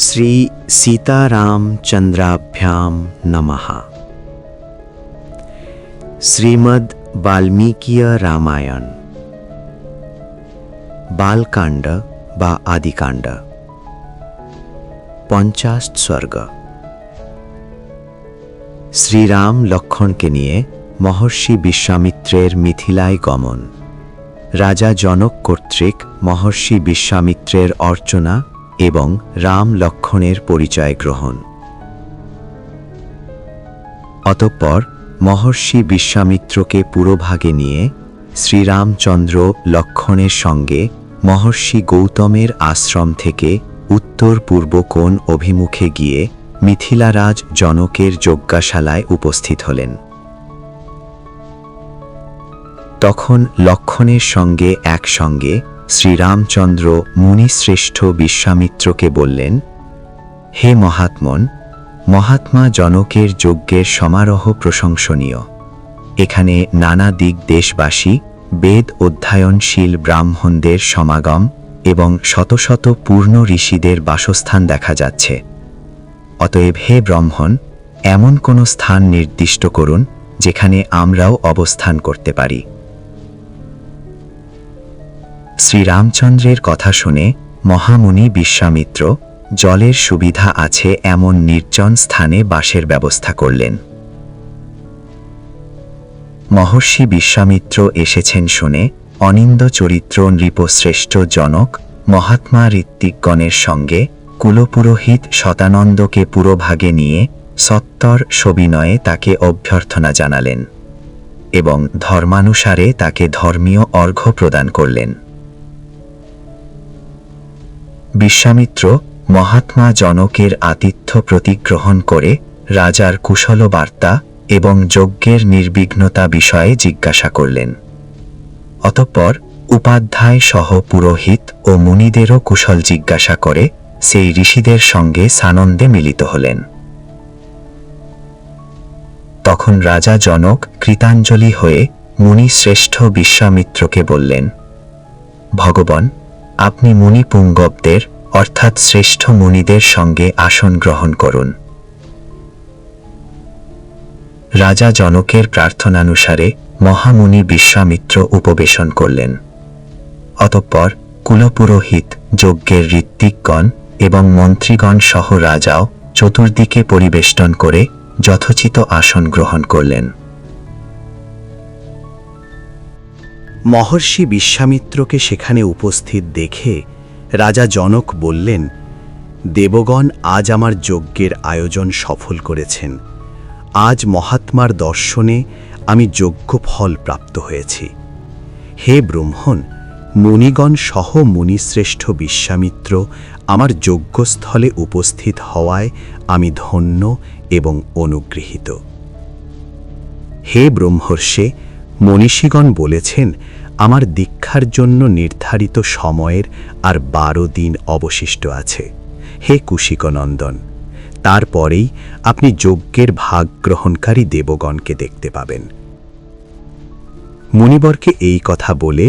শ্রী সীতারামচন্দ্রাভ্যাম নমঃ। শ্রীমদ্ বাল্মীকীয় রামায়ণ বালকাণ্ড বা আদিকাণ্ড 50 স্বর্গ। শ্রীরাম লক্ষ্মণকে নিয়ে মহর্ষি বিশ্বামিত্রের মিথিলায় গমন। রাজা জনক কর্তৃক মহর্ষি বিশ্বামিত্রের অর্চনা এবং রাম লক্ষ্মণের পরিচয় গ্রহণ। অতঃপর মহর্ষি বিশ্বামিত্রকে পুরোভাগে নিয়ে শ্রীরামচন্দ্র লক্ষ্মণের সঙ্গে মহর্ষি গৌতমের আশ্রম থেকে উত্তর পূর্ব কোণ অভিমুখে গিয়ে মিথিলারাজ জনকের যজ্ঞশালায় উপস্থিত হলেন। তখন লক্ষ্মণের সঙ্গে একসঙ্গে শ্রীরামচন্দ্র মুনিশ্রেষ্ঠ বিশ্বামিত্রকে বললেন, হে মহাত্মন, মহাত্মা জনকের যজ্ঞের সমারোহ প্রশংসনীয়। এখানে নানা দিক দেশবাসী, বেদ অধ্যয়নশীল ব্রাহ্মণদের সমাগম এবং শত শত পূর্ণ ঋষিদের বাসস্থান দেখা যাচ্ছে। অতএব হে ব্রাহ্মণ, এমন কোনো স্থান নির্দিষ্ট করুন যেখানে আমরাও অবস্থান করতে পারি। শ্রীরামচন্দ্রের কথা শুনে মহামুনি বিশ্বামিত্র জলের সুবিধা আছে এমন নির্জন স্থানে বাসের ব্যবস্থা করলেন। মহর্ষি বিশ্বামিত্র এসেছেন শুনে অনিন্দ চরিত্র নৃপশ্রেষ্ঠ জনক মহাত্মা ঋত্বিকগণের সঙ্গে কুলপুরোহিত শতানন্দকে পুরোভাগে নিয়ে সত্বর সবিনয়ে তাকে অভ্যর্থনা জানালেন এবং ধর্মানুসারে তাকে ধর্মীয় অর্ঘ্য প্রদান করলেন। বিশ্বামিত্র মহাত্মা জনকের আতিথ্য প্রতিগ্রহণ করে রাজার কুশল বার্তা এবং যজ্ঞের নির্বিঘ্নতা বিষয়ে জিজ্ঞাসা করলেন। অতঃপর উপাধ্যায় সহ পুরোহিত ও মুনিদেরও কুশল জিজ্ঞাসা করে সেই ঋষিদের সঙ্গে সানন্দে মিলিত হলেন। তখন রাজা জনক কৃতাঞ্জলি হয়ে মুনি শ্রেষ্ঠ বিশ্বামিত্রকে বললেন, ভগবান, আপনি মুনি পুঙ্গবদের অর্থাৎ শ্রেষ্ঠ মুনিদের সঙ্গে আসন গ্রহণ করুন। রাজা জনকের প্রার্থনানুসারে মহামুনি বিশ্বামিত্র উপবেশন করলেন। অতঃপর কুলপুরোহিত, যজ্ঞের ঋত্বিকগণ এবং মন্ত্রীগণ সহ রাজাও চতুর্দিকে পরিবেষ্টন করে যথোচিত আসন গ্রহণ করলেন। মহর্ষি বিশ্বামিত্রকে সেখানে উপস্থিত দেখে রাজা জনক বললেন, দেবগণ আজ আমার যজ্ঞের আয়োজন সফল করেছেন। আজ মহাত্মার দর্শনে আমি যজ্ঞ ফল প্রাপ্ত হয়েছি। হে ব্রহ্মণ, মুনিগণ সহ মুনিশ্রেষ্ঠ বিশ্বামিত্র আমার যজ্ঞস্থলে উপস্থিত হওয়ায় আমি ধন্য এবং অনুগৃহীত। হে ব্রহ্মর্ষে, মনীষীগণ বলেছেন আমার দীক্ষার জন্য নির্ধারিত সময়ের আর 12 দিন অবশিষ্ট আছে। হে কুশিকনন্দন, তারপরেই আপনি যজ্ঞের ভাগ গ্রহণকারী দেবগণকে দেখতে পাবেন। মুনিবরকে এই কথা বলে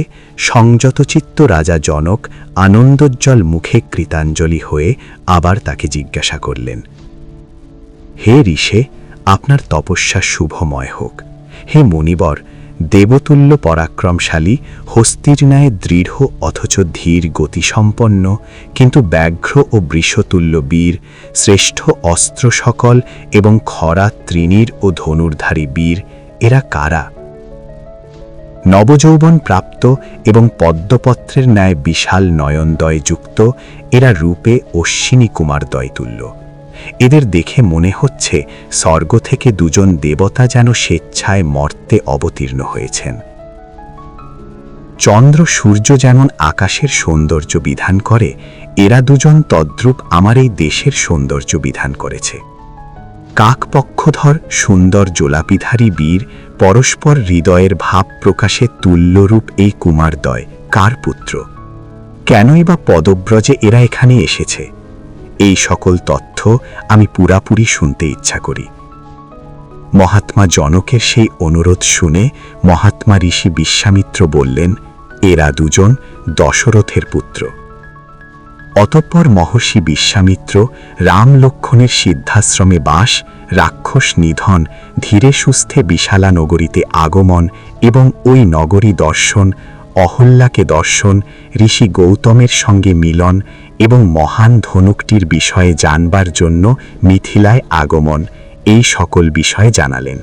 সংযতচিত্ত রাজা জনক আনন্দোজ্জ্বল মুখে কৃতাঞ্জলি হয়ে আবার তাকে জিজ্ঞাসা করলেন, হে ঋষে, আপনার তপস্যা শুভময় হোক। হে মুনিবর, দেবতুল্য পরাক্রমশালী, হস্তির ন্যায় দৃঢ় অথচ ধীর গতিসম্পন্ন কিন্তু ব্যাঘ্র ও বৃষতুল্য বীর, শ্রেষ্ঠ অস্ত্র সকল এবং খরা তৃণীর ও ধনুর্ধারী বীর, এরা কারা? নবযৌবন প্রাপ্ত এবং পদ্মপত্রের ন্যায় বিশাল নয়নদ্বয় যুক্ত, এরা রূপে অশ্বিনী কুমারদ্বয় তুল্য। এদের দেখে মনে হচ্ছে স্বর্গ থেকে দুজন দেবতা যেন স্বেচ্ছায় মর্তে অবতীর্ণ হয়েছেন। চন্দ্র সূর্য যেমন আকাশের সৌন্দর্য বিধান করে, এরা দুজন তদ্রূপ আমার এই দেশের সৌন্দর্য বিধান করেছে। কাকপক্ষধর সুন্দর জোলাপিধারী বীর, পরস্পর হৃদয়ের ভাব প্রকাশে তুল্যরূপ এই কুমারদ্বয় কার পুত্র? কেনই বা পদব্রজে এরা এখানে এসেছে? এই সকল তথ্য আমি পুরাপুরি শুনতে ইচ্ছা করি। মহাত্মা জনকের সেই অনুরোধ শুনে মহাত্মা ঋষি বিশ্বামিত্র বললেন, এরা দুজন দশরথের পুত্র। অতঃপর মহর্ষি বিশ্বামিত্র রাম লক্ষ্মণের সিদ্ধাশ্রমে বাস, রাক্ষস নিধন, ধীরে সুস্থে বিশালা নগরীতে আগমন এবং ওই নগরী দর্শন, অহল্যাকে দর্শন, ঋষি গৌতমের সঙ্গে মিলন এবং মহান ধনুকটির বিষয়ে জানবার জন্য মিথিলায় আগমন, এই সকল বিষয়ে জানালেন।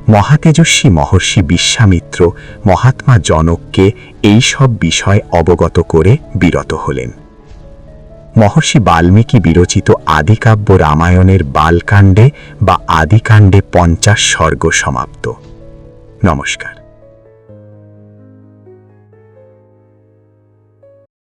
মহাতেজস্বী মহর্ষি বিশ্বামিত্র মহাত্মা জনককে এই সব বিষয় অবগত করে বিরত হলেন। মহর্ষি বাল্মীকি বিরচিত আদিকাব্য রামায়ণের বালকাণ্ডে বা আদিকাণ্ডে 50 সর্গ সমাপ্ত। নমস্কার।